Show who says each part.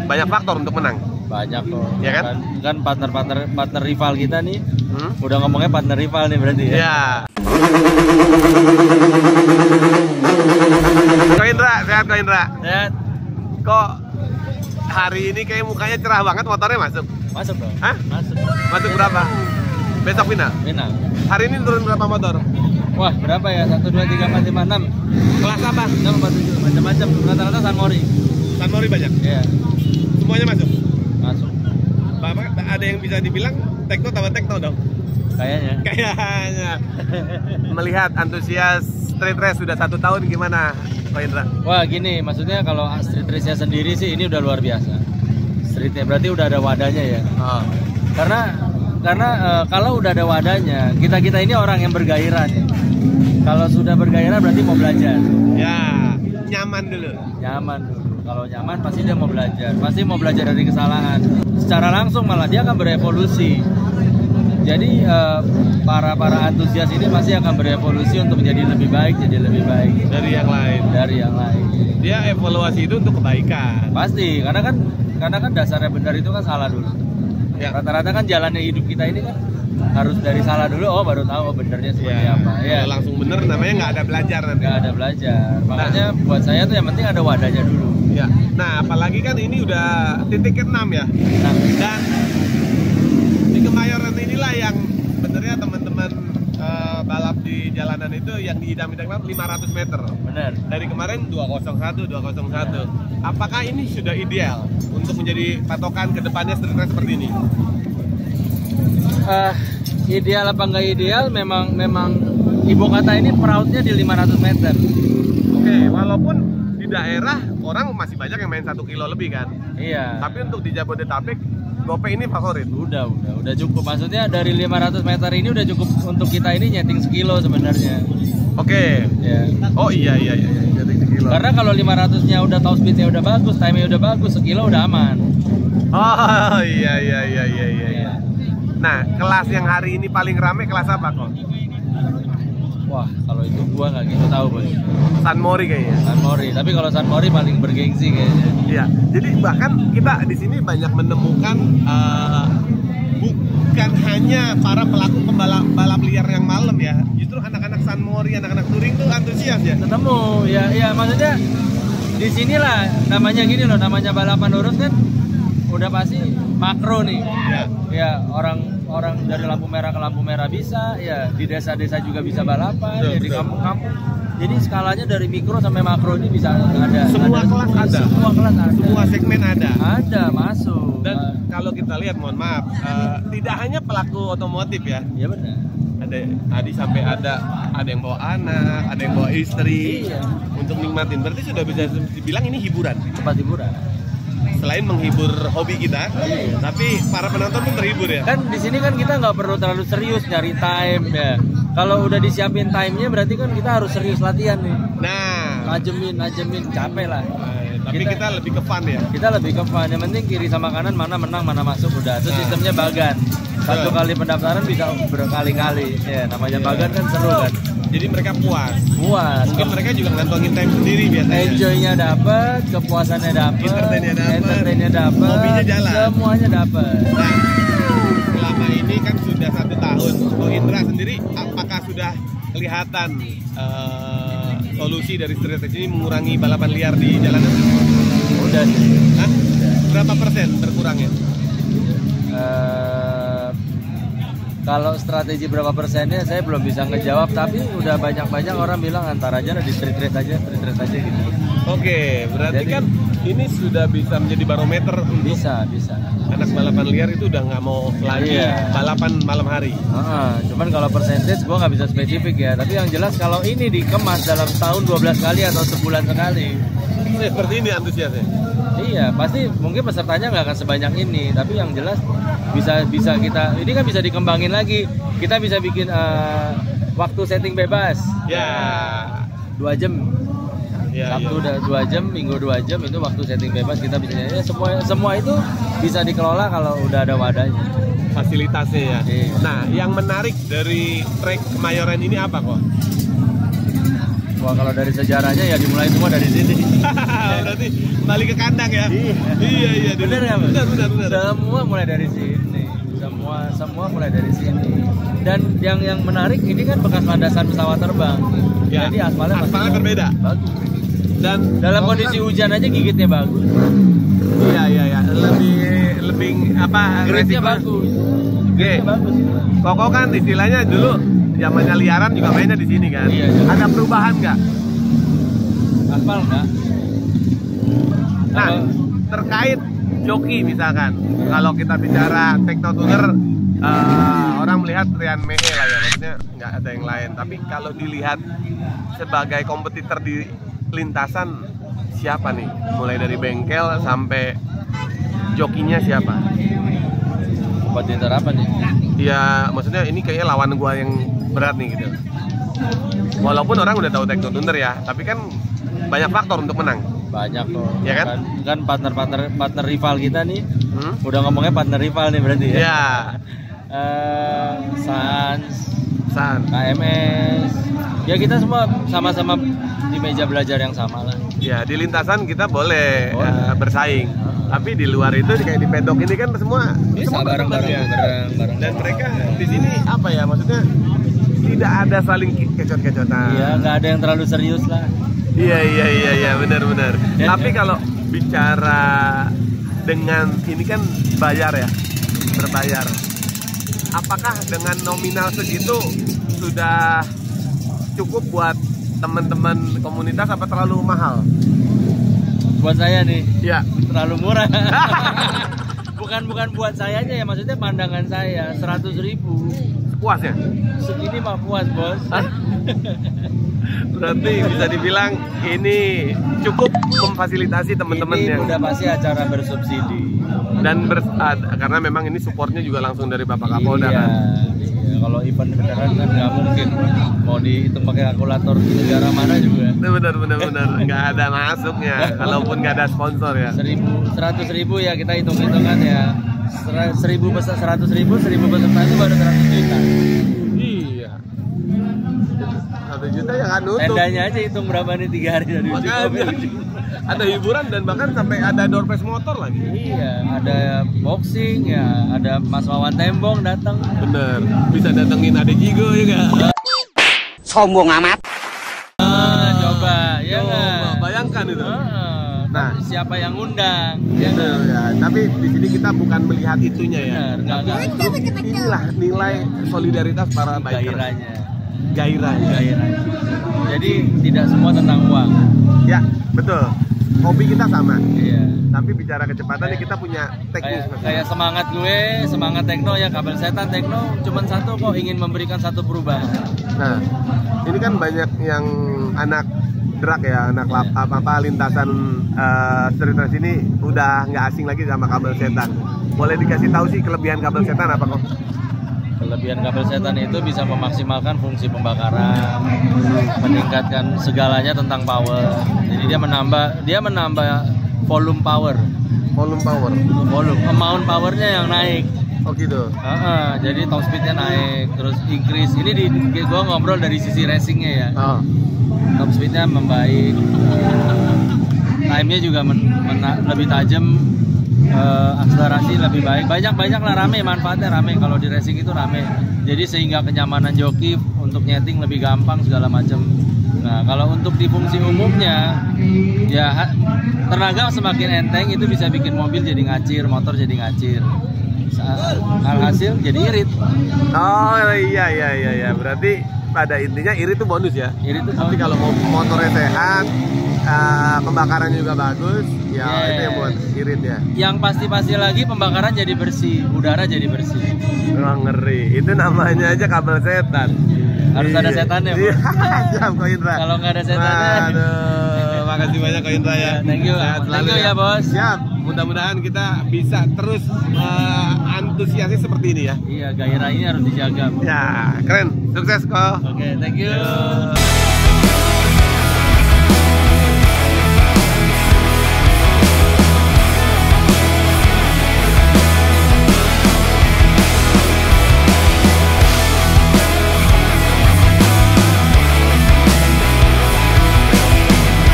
Speaker 1: banyak faktor untuk menang.
Speaker 2: Banyak kok.
Speaker 1: Ya kan?
Speaker 2: Kan partner rival kita nih. Udah ngomongnya partner rival nih berarti ya.
Speaker 1: Ya. Ko Indra, sehat Ko Indra?
Speaker 2: Sehat.
Speaker 1: Kok hari ini kayak mukanya cerah banget, motornya masuk?
Speaker 2: Masuk dong.
Speaker 1: Hah?
Speaker 2: Masuk.
Speaker 1: Masuk berapa? Besok final?
Speaker 2: Final.
Speaker 1: Hari ini turun berapa motor?
Speaker 2: Wah, berapa ya? 1, 2, 3, 4, 5, 6.
Speaker 1: Kelas apa?
Speaker 2: 6, 4, 7, macam-macam. Rata-rata San Mori.
Speaker 1: San Mori banyak?
Speaker 2: Iya.
Speaker 1: Semuanya masuk?
Speaker 2: Masuk.
Speaker 1: Bapak, ada yang bisa dibilang tekno tambah tekno dong?
Speaker 2: Kayaknya.
Speaker 1: Kayaknya. Melihat antusias street race sudah 1 tahun, gimana Ko Indra?
Speaker 2: Wah, gini, maksudnya kalau street race-nya sendiri sih ini udah luar biasa. Streetnya berarti udah ada wadahnya ya.
Speaker 1: Oh.
Speaker 2: Karena kalau udah ada wadahnya, kita ini orang yang bergairah nih. Kalau sudah bergairah berarti mau belajar.
Speaker 1: Ya, nyaman dulu.
Speaker 2: Nyaman dulu. Kalau nyaman pasti dia mau belajar. Pasti mau belajar dari kesalahan. Secara langsung malah dia akan berevolusi. Jadi para antusias ini pasti akan berevolusi untuk menjadi lebih baik
Speaker 1: Dari yang lain. Dia evaluasi itu untuk kebaikan.
Speaker 2: Pasti, karena kan dasarnya benar itu kan salah dulu.
Speaker 1: Ya.
Speaker 2: Rata-rata kan jalannya hidup kita ini kan harus dari salah dulu, baru tahu benernya seperti apa. Ya.
Speaker 1: Kalau langsung bener namanya nggak ada belajar nanti.
Speaker 2: Nggak ada belajar. Makanya buat saya tuh yang penting ada wadahnya dulu.
Speaker 1: Ya. Nah, apalagi kan ini udah titik ke-6 ya.
Speaker 2: Nah,
Speaker 1: Dan di Kemayoran inilah yang sebenarnya teman-teman balap di jalanan itu yang diidam-idamkan 500 meter.
Speaker 2: benar.
Speaker 1: Dari kemarin 201. Apakah ini sudah ideal untuk menjadi patokan ke depannya street race seperti ini?
Speaker 2: Ideal apa nggak ideal? Memang ibu kota ini proudnya di 500 meter.
Speaker 1: Oke, walaupun di daerah orang masih banyak yang main 1 kilo lebih kan.
Speaker 2: Iya.
Speaker 1: Tapi untuk di Jabodetabek, GoPay ini favorit.
Speaker 2: Udah cukup. Maksudnya dari 500 meter ini udah cukup untuk kita ini nyeting sekilo sebenarnya.
Speaker 1: Oke.
Speaker 2: Ya.
Speaker 1: Oh iya. Jadi sekilo.
Speaker 2: Karena kalau 500-nya udah tahu speednya udah bagus, time-nya udah bagus, sekilo udah aman.
Speaker 1: Oh iya. Nah, kelas yang hari ini paling rame kelas apa kok?
Speaker 2: Wah, kalau itu gua nggak gitu tahu, Bos.
Speaker 1: San Mori kayaknya.
Speaker 2: San Mori, tapi kalau San Mori paling bergengsi kayaknya.
Speaker 1: Iya. Jadi bahkan kita di sini banyak menemukan bukan hanya para pelaku balap liar yang malam ya. Justru anak-anak San Mori, anak-anak touring tuh antusias ya.
Speaker 2: Ketemu, ya maksudnya di sinilah namanya gini loh, namanya balapan lurus kan udah pasti makro nih. Ya orang dari lampu merah ke lampu merah bisa, ya di desa-desa juga bisa balapan, ya di kampung-kampung. Jadi skalanya dari mikro sampai makro ini bisa ada.
Speaker 1: Semua kelas ada. Semua segmen ada.
Speaker 2: Ada masuk.
Speaker 1: Dan kalau kita lihat, mohon maaf, tidak hanya pelaku otomotif ya.
Speaker 2: Ya benar.
Speaker 1: Ada tadi sampai ada yang bawa anak, ada yang bawa istri.
Speaker 2: Iya.
Speaker 1: Untuk nikmatin. Berarti sudah bisa dibilang ini hiburan.
Speaker 2: Tempat hiburan.
Speaker 1: Selain menghibur hobi kita, tapi para penonton pun terhibur ya.
Speaker 2: Kan di sini kan kita nggak perlu terlalu serius nyari time ya. Kalau udah disiapin time-nya berarti kan kita harus serius latihan nih.
Speaker 1: Nah,
Speaker 2: Najemin, capek lah.
Speaker 1: tapi kita lebih ke fun ya.
Speaker 2: Kita lebih ke fun. Yang penting kiri sama kanan mana menang mana masuk udah. Itu sistemnya bagan. 1 kali pendaftaran bisa berkali-kali. Ya namanya bagan kan seru kan.
Speaker 1: Jadi mereka puas.
Speaker 2: Mungkin
Speaker 1: mereka juga ngantongin time sendiri biasanya.
Speaker 2: Enjoy-nya dapat, kepuasannya dapat, entertain-nya dapat,
Speaker 1: hobinya jalan.
Speaker 2: Semuanya dapat.
Speaker 1: Nah, selama ini kan sudah 1 tahun. Ko Indra sendiri, apakah sudah kelihatan solusi dari street race ini mengurangi balapan liar di jalanan?
Speaker 2: Udah sih.
Speaker 1: Hah? Berapa persen berkurangnya?
Speaker 2: Kalau strategi berapa persennya saya belum bisa ngejawab, tapi udah banyak orang bilang antar aja di street race aja gitu.
Speaker 1: Oke, berarti kan ini sudah bisa menjadi barometer untuk
Speaker 2: bisa
Speaker 1: anak balapan liar itu udah nggak mau lagi balapan malam hari.
Speaker 2: Cuman kalau persentage gua nggak bisa spesifik ya, tapi yang jelas kalau ini dikemas dalam tahun 12 kali atau sebulan sekali.
Speaker 1: Seperti ini antusiasnya.
Speaker 2: Iya, pasti mungkin pesertanya nggak akan sebanyak ini, tapi yang jelas bisa kita ini kan bisa dikembangin lagi. Kita bisa bikin waktu setting bebas.
Speaker 1: Ya.
Speaker 2: 2 jam.
Speaker 1: Ya,
Speaker 2: Sabtu udah 2 jam, Minggu 2 jam itu waktu setting bebas kita bisa. Ya, semua itu bisa dikelola kalau udah ada wadahnya.
Speaker 1: Fasilitasnya ya.
Speaker 2: Iya.
Speaker 1: Nah, yang menarik dari trek Kemayoran ini apa kok?
Speaker 2: Wah, kalau dari sejarahnya ya dimulai semua dari sini.
Speaker 1: Berarti kembali ke kandang ya. Iya.
Speaker 2: Bener nggak, Mas?
Speaker 1: Bener.
Speaker 2: Semua mulai dari sini. Semua mulai dari sini. Dan yang menarik ini kan bekas landasan pesawat terbang.
Speaker 1: Ya.
Speaker 2: Jadi aspalnya
Speaker 1: berbeda.
Speaker 2: Bagus.
Speaker 1: Dan
Speaker 2: dalam kondisi hujan aja gigitnya bagus.
Speaker 1: Iya. Lebih apa?
Speaker 2: Grade-nya bagus. Grade-nya bagus.
Speaker 1: Koko kan istilahnya dulu zamannya liaran juga mainnya di sini kan.
Speaker 2: Iya.
Speaker 1: Ada perubahan nggak?
Speaker 2: Aspal nggak?
Speaker 1: Nah, terkait joki misalkan, kalau kita bicara Teknotuner, orang melihat Rian Mehe lah ya, maksudnya nggak ada yang lain. Tapi kalau dilihat sebagai kompetitor di lintasan, siapa nih? Mulai dari bengkel sampai jokinya siapa?
Speaker 2: Kompetitor apa nih?
Speaker 1: Ya, maksudnya ini kayaknya lawan gua yang berat nih gitu. Walaupun orang udah tahu Teknotuner ya, tapi kan banyak faktor untuk menang.
Speaker 2: Banyak kok.
Speaker 1: Ya kan?
Speaker 2: Kan partner rival kita nih. Udah ngomongnya partner rival nih berarti ya.
Speaker 1: Iya.
Speaker 2: Sans,
Speaker 1: KMS.
Speaker 2: Ya kita semua sama-sama di meja belajar yang sama lah.
Speaker 1: Ya, di lintasan kita boleh bersaing. Tapi di luar itu kayak di pedok ini kan semua
Speaker 2: bareng-bareng.
Speaker 1: Dan mereka di sini apa ya, maksudnya tidak ada saling kecot-kecotan.
Speaker 2: Iya, nggak ada yang terlalu serius lah.
Speaker 1: Iya, benar. Tapi kalau bicara dengan ini kan berbayar. Apakah dengan nominal segitu sudah cukup buat teman-teman komunitas apa terlalu mahal?
Speaker 2: Buat saya nih,
Speaker 1: ya
Speaker 2: terlalu murah. bukan buat sayanya ya, maksudnya pandangan saya 100.000
Speaker 1: puasnya.
Speaker 2: Segini mah puas, Bos.
Speaker 1: Berarti bisa dibilang ini cukup memfasilitasi teman-teman
Speaker 2: ini
Speaker 1: yang
Speaker 2: udah pasti acara bersubsidi
Speaker 1: dan karena memang ini supportnya juga langsung dari Bapak Kapolda kan.
Speaker 2: Iya, kalau event beneran kan nggak mungkin mau dihitung pakai kalkulator di negara mana juga.
Speaker 1: Benar nggak ada masuknya kalaupun nggak ada sponsor ya.
Speaker 2: 100.000 ya kita hitung-hitungan ya. 100.000 peserta itu baru 100 juta.
Speaker 1: Iya. 1 juta ya kan nutup.
Speaker 2: Tendanya aja hitung berapa nih 3 hari dari
Speaker 1: ada hiburan dan bahkan sampai ada door prize motor lagi.
Speaker 2: Iya, ada boxing ya, ada Mas Wawan Tembong datang.
Speaker 1: Bener, bisa datengin Ade Jigo juga.
Speaker 3: Sombong amat.
Speaker 2: Coba, ya nggak?
Speaker 1: Bayangkan itu.
Speaker 2: Nah, siapa yang undang?
Speaker 1: Ya, tapi di sini kita bukan melihat itunya ya.
Speaker 2: Benar,
Speaker 1: inilah nilai solidaritas para biker. Gairahnya.
Speaker 2: Jadi tidak semua tentang uang.
Speaker 1: Ya, betul. Hobi kita sama.
Speaker 2: Iya.
Speaker 1: Tapi bicara kecepatannya kita punya teknis.
Speaker 2: Kayak semangat Tekno ya, Kabel Setan Tekno cuman satu kok, ingin memberikan satu perubahan.
Speaker 1: Nah, ini kan banyak yang anak drag ya, anak lintasan street race ini udah nggak asing lagi sama Kabel Setan. Boleh dikasih tahu sih kelebihan Kabel Setan apa kok?
Speaker 2: Kelebihan Kabel Setan itu bisa memaksimalkan fungsi pembakaran, meningkatkan segalanya tentang power. Jadi dia menambah volume power. Amount powernya yang naik.
Speaker 1: Oh gitu.
Speaker 2: Jadi top speednya naik, terus increase. Ini gua ngobrol dari sisi racingnya ya. Top speednya membaik, time-nya juga lebih tajam. Akselerasi lebih baik, banyak lah, rame, manfaatnya rame. Kalau di racing itu rame, jadi sehingga kenyamanan joki untuk nyeting lebih gampang segala macam. Nah, kalau untuk di fungsi umumnya ya tenaga semakin enteng, itu bisa bikin mobil jadi ngacir, motor jadi ngacir, alhasil jadi irit.
Speaker 1: Oh iya, berarti pada intinya irit itu bonus ya. Tapi kalau motornya sehat, pembakarannya juga bagus, ya itu yang buat irit ya.
Speaker 2: Yang pasti lagi pembakaran jadi bersih, udara jadi bersih.
Speaker 1: Ngeri, itu namanya aja Kabel Setan.
Speaker 2: Harus ada setannya, Bro.
Speaker 1: Siap, Ko Indra.
Speaker 2: Kalau nggak ada setannya.
Speaker 1: Aduh, makasih banyak Ko Indra ya.
Speaker 2: Thank you ya, Bos.
Speaker 1: Siap, mudah-mudahan kita bisa terus antusiasnya seperti ini ya.
Speaker 2: Iya, gairah ini harus dijaga.
Speaker 1: Ya, keren. Sukses, Ko.
Speaker 2: Oke, thank you.